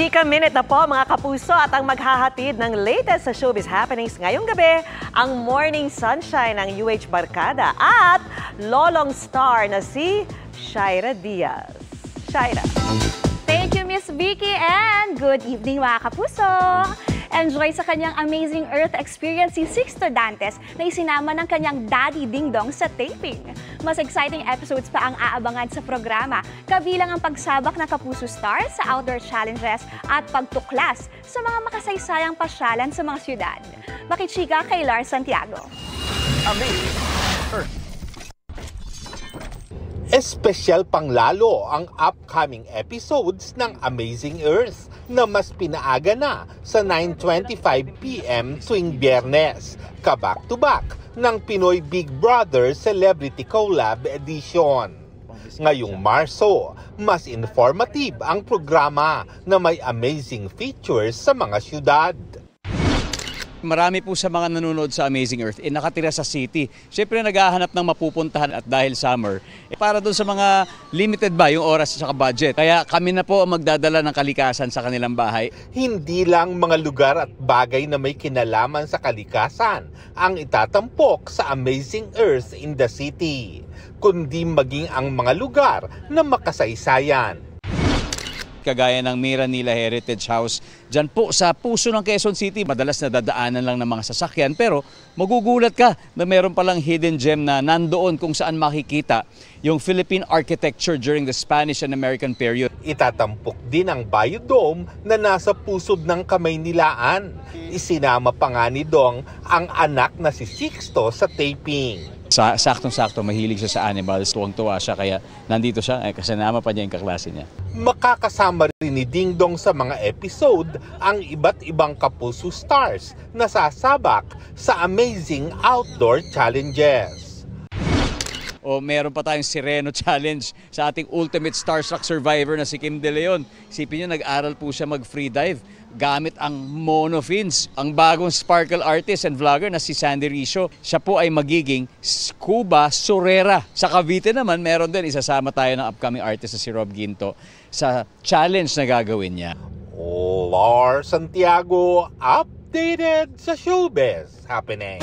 Chika Minute na po mga kapuso at ang maghahatid ng latest sa showbiz happenings ngayong gabi, ang Morning Sunshine ng UH Barkada at lolong star na si Shaira Diaz. Shaira. Thank you, Miss Vicky, and good evening mga kapuso! Enjoy sa kanyang Amazing Earth experience si Sixto Dantes na isinama ng kanyang Daddy Ding Dong sa taping. Mas exciting episodes pa ang aabangan sa programa, kabilang ang pagsabak ng Kapuso Stars sa outdoor challenges at pagtuklas sa mga makasaysayang pasyalan sa mga syudad. Makichika kay Lars Santiago. Amazing Earth. Espesyal pang lalo ang upcoming episodes ng Amazing Earth na mas pinaaga na sa 9:25 PM tuwing Biyernes, ka-back-to-back ng Pinoy Big Brother Celebrity Collab Edition. Ngayong Marso, mas informative ang programa na may amazing features sa mga syudad. Marami po sa mga nanonood sa Amazing Earth nakatira sa city. Siyempre naghahanap ng mapupuntahan at dahil summer, para doon sa mga limited ba yung oras at budget. Kaya kami na po ang magdadala ng kalikasan sa kanilang bahay. Hindi lang mga lugar at bagay na may kinalaman sa kalikasan ang itatampok sa Amazing Earth in the City, kundi maging ang mga lugar na makasaysayan. Kagaya ng Miranila Heritage House, dyan po sa puso ng Quezon City, madalas nadadaanan lang ng mga sasakyan pero magugulat ka na meron palang hidden gem na nandoon kung saan makikita yung Philippine architecture during the Spanish and American period. Itatampok din ang Biodome na nasa pusod ng Kamaynilaan. Isinama pa nga ni Dong ang anak na si Sixto sa taping. Saktong-sakto, mahilig siya sa animals. Tuwang-tuwa siya kaya nandito siya kasama pa niya yung kaklase niya. Makakasama rin ni Ding Dong sa mga episode ang iba't ibang Kapuso Stars na sasabak sa amazing outdoor challenges. O meron pa tayong Sireno Challenge sa ating ultimate starstruck survivor na si Kim De Leon. Isipin niyo, nag-aral po siya mag-freedive gamit ang monofins. Ang bagong sparkle artist and vlogger na si Sandy Ricio, siya po ay magiging scuba surera. Sa Cavite naman, meron din, isasama tayo ng upcoming artist na si Rob Ginto sa challenge na gagawin niya. Lars Santiago, updated sa showbiz happening.